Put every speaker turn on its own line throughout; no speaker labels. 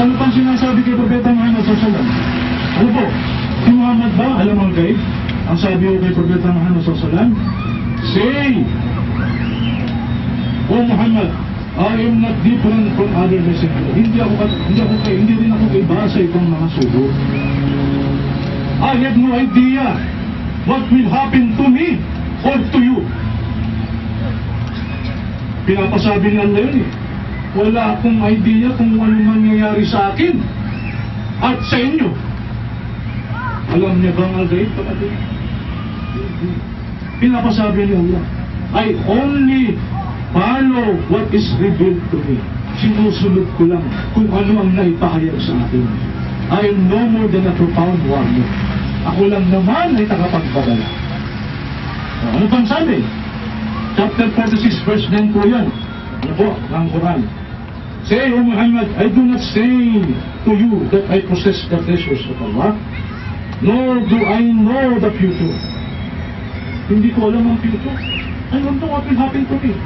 ano pang sinasabi kay Propeta Muhammad SAW? Ano po? Si Muhammad ba, alam ang gaib? Ang sabi ko kay Propeta Muhammad SAW, say, O Muhammad, I am not different from other messengers. Hindi rin ako iba sa itong mga sugo. I have no idea what will happen to me or to you. Pinapasabi ni Allah yun eh. Wala akong idea kung ano mangyayari sa akin at sa inyo. Alam niya bang al-ghaib? Pinapasabi ni Allah, I only follow what is revealed to me. Sinusunod ko lang kung ano ang naipahayag sa akin. I am no more than a profound warner. Ako lang naman ay tagapagpadala. Ano pang sabi? Chapter 46 verse 9 po yan. Ano po? Ang Quran. Say, O Muhammad, I do not say to you that I possess the treasures of Allah, nor do I know the future. Hindi ko alam ang future. I don't know what will happen to me.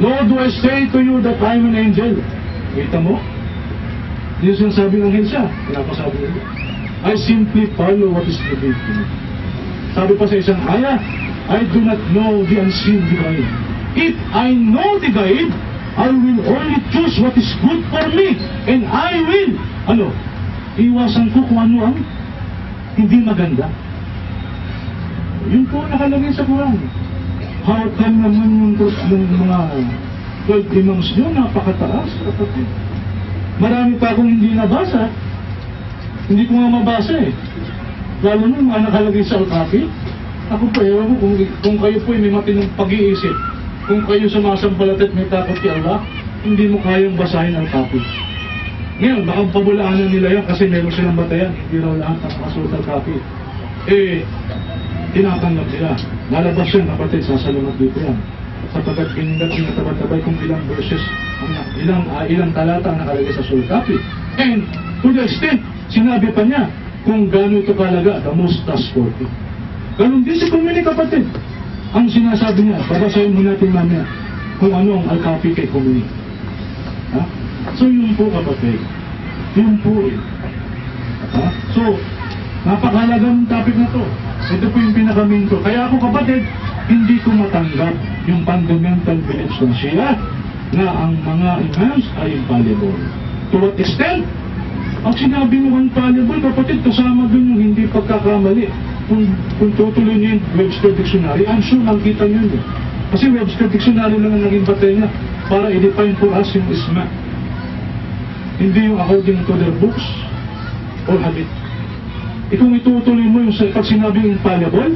Nor do I say to you that I am an angel. Kita mo? Yung sinasabi ng Hilsa, pinapasabi nila. I simply follow what is revealed to me. Sabi pa sa isang ayah, I do not know the unseen gaib. If I know the gaib, I will only choose what is good for me. And I will, iwasan ko kung ano ang hindi maganda. Yun po nakalagay sa Quran. How come naman yung mga 12 imams nyo, napakataas, kapatid. Marami pa akong hindi nabasa. Hindi ko nga mabasa eh. Lalo nung mga nakalagay sa Al-Kafi, ako po, ewan ko kung kayo po may matinong pag-iisip. Kung kayo sumasampalat at may takot kay Allah, hindi mo kayang basahin Al-Kafi. Ngayon, baka pabulaanan nila yan kasi meron silang batayan. Hindi raw lahat ang makasulat Al-Kafi. Tinatanggap nila. Lalabas yan, kapatid, sasalamat dito yan. Sapagkat pinagtatabay kung ilang verses, ilang talata ang nakalagay sa Surah Al-Kafi. And to the extent, sinabi pa niya kung gaano ito kalaga, the most trustworthy. Ganun din si Kumini, kapatid. Ang sinasabi niya, babasahin mo natin mamaya kung ano ang Al-Kafi kay Kumini. So yun po, kapatid. Yun po eh. So, napakahalagang topic na to. Ito po yung pinakamin ko. Kaya ako, kapatid, hindi ko matanggap yung fundamental beliefs ng Shia na ang mga imams ay infallible. To what extent? Ang sinabi mo infallible, kapatid, kasama dun yung hindi pagkakamali. Kung tutuloy niyo yung Webster Dictionary, I'm sure nakita niyo yun. Kasi Webster Dictionary lang ang naging batay niya para i-define for us yung isma. Hindi yung according to their books or hadith. Kung itutuloy mo yung pag sinabing infallible,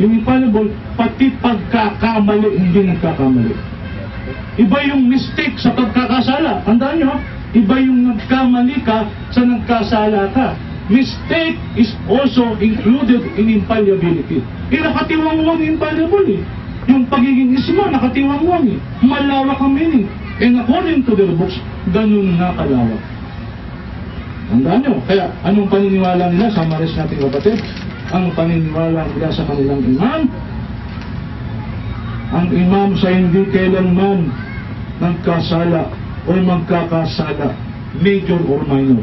yung infallible, pati pagkakamali, hindi nagkakamali. Iba yung mistake sa pagkakasala. Tandaan nyo, iba yung nagkamali ka sa nagkasala ka. Mistake is also included in infallibility. Nakatiwangwang infallible eh. Yung pagiging isma, nakatiwangwang eh. Malawak ang meaning. And according to their books, ganun nga kalawak. Tandaan nyo, kaya anong paniniwala nila? Samaris natin, kapatid. Ang paniniwala nila sa kanilang imam, ang imam sa hindi kailanman nagkasala o magkakasala, major or minor.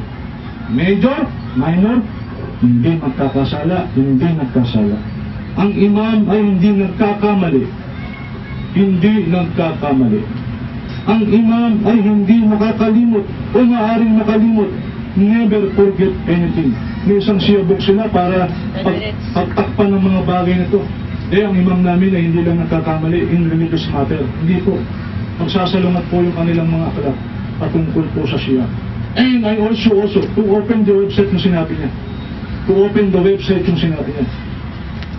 Major, minor, hindi magkakasala, hindi nagkasala. Ang imam ay hindi nagkakamali, hindi nagkakamali. Ang imam ay hindi makakalimot o maaaring makalimot. Never forget anything. May isang siyabok sila para pagtakpan ng mga bagay na ito. Ang imam namin ay hindi lang nagkakamali in religious matter. Hindi po. Magsasalungat po yung kanilang mga aklat patungkol po sa Shia. And I also, to open the website yung sinabi niya. To open the website yung sinabi niya.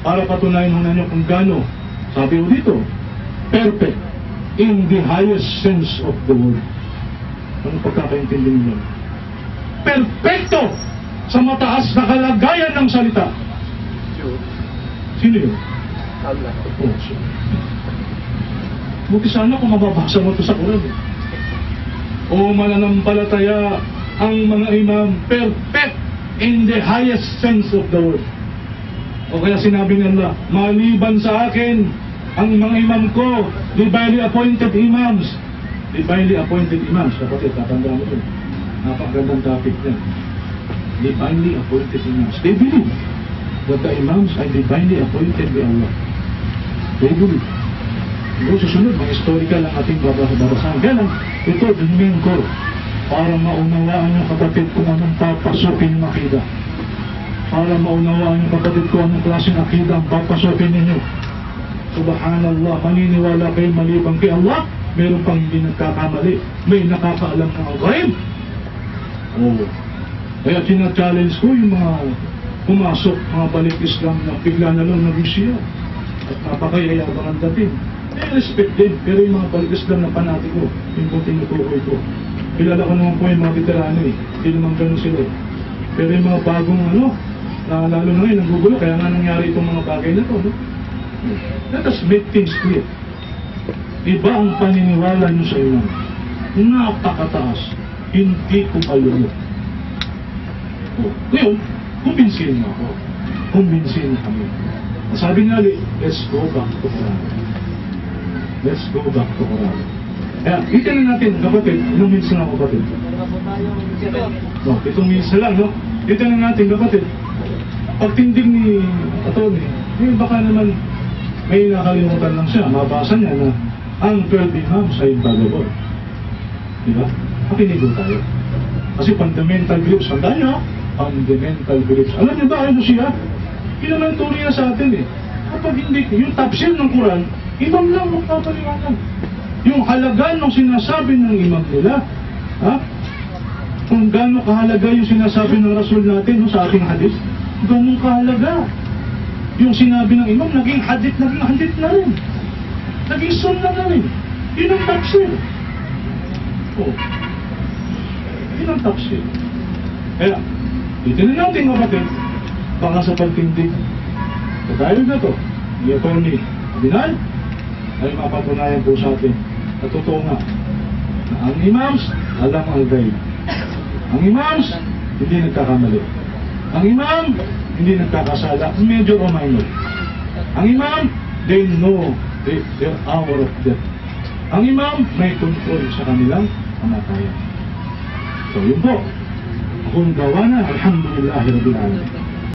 Para patunayan mo na niyo kung gaano, sabi ko dito, perfect in the highest sense of the word. Ano pagkakaintindi niyo? Perfecto sa mataas na kalagayan ng salita. Sino yun?
Allah.
Buti sana kung mababasa mo ito sa Quran. O mananampalataya ang mga imam perfect in the highest sense of the word. O kaya sinabi nila, maliban sa akin, ang mga imam ko, divinely appointed imams, Divinely appointed imams. Kapatid, tatandaan mo yun. Napakagandang topic niya. Divinely appointed imams. They believe that the imams are divinely appointed by Allah. They believe. Ito susunod, mga historical ang ating babasahan. Kaya lang, ito, dinmin ko para maunawaan yung kapatid kung anong papasukin yung akida. Para maunawaan yung kapatid kung anong klaseng akida ang papasukin ninyo. Subhanallah, maniniwala kayo malibang kay Allah, meron pang hindi nagkakamali. May nakakaalam ng ghaib. Oh. Kaya tina-challenge ko yung mga pumasok, mga balik Islam na bigla na lang naging siya. At napakayayabang ang dating. Respect din, pero yung mga balik Islam na panatiko, yung kung tinutukoy ko. Kilala ko naman po yung mga veterano eh. Hindi naman ganun sila. Pero yung mga bagong na lalo na ngayon, nanggugulo, kaya nga nangyari itong mga bagay na to. No? Let us make things clear. Iba ang paniniwala nyo sa inyo. Napakataas. Hindi ko kalulo. Ngayon, kumbinsin mo ako. Kumbinsin kami. Sabi nga, let's go back to Quran. Let's go back to Quran. Kaya, itin na natin, kapatid, ilang minutes na kapatid? 7 minutes na lang, no? Itin na natin, kapatid. Pagtindig ni Atty. Baka naman may nakalimutan lang siya. Mabasa niya na ang 12 imams ay infallible. Diba? Makinig tayo. Kasi fundamental beliefs. Handa niya, fundamental beliefs. Alam niyo ba ano siya? Hindi naman tuloy na sa atin eh. Kapag hindi, yung tafsir ng Quran, ibang lang magpapaliwanag. Yung halaga ng sinasabi ng imam nila, ha? Kung gaano kahalaga yung sinasabi ng Rasul natin sa ating hadith, ganun kahalaga. Yung sinabi ng imam, naging hadith na rin. Naging sunnah na rin. Yun ang tafsir. Oh. Yun ang tafsir. Kaya, itinan natin kapatid, baka sa pagtindig. Sa dialogue na to, ni Atty. Abinal, ay mapatunayan po sa atin. At totoo nga, na ang imams, alam ang ghaib. Ang imams, hindi nagkakamali. Ang imam, hindi nagkakasala, major o minor. Ang imam, they know their hour of death. Ang imam, may control sa kanilang kamatayan. So yun po. Kung gawa na, alhamdulillahi rabbil alamin.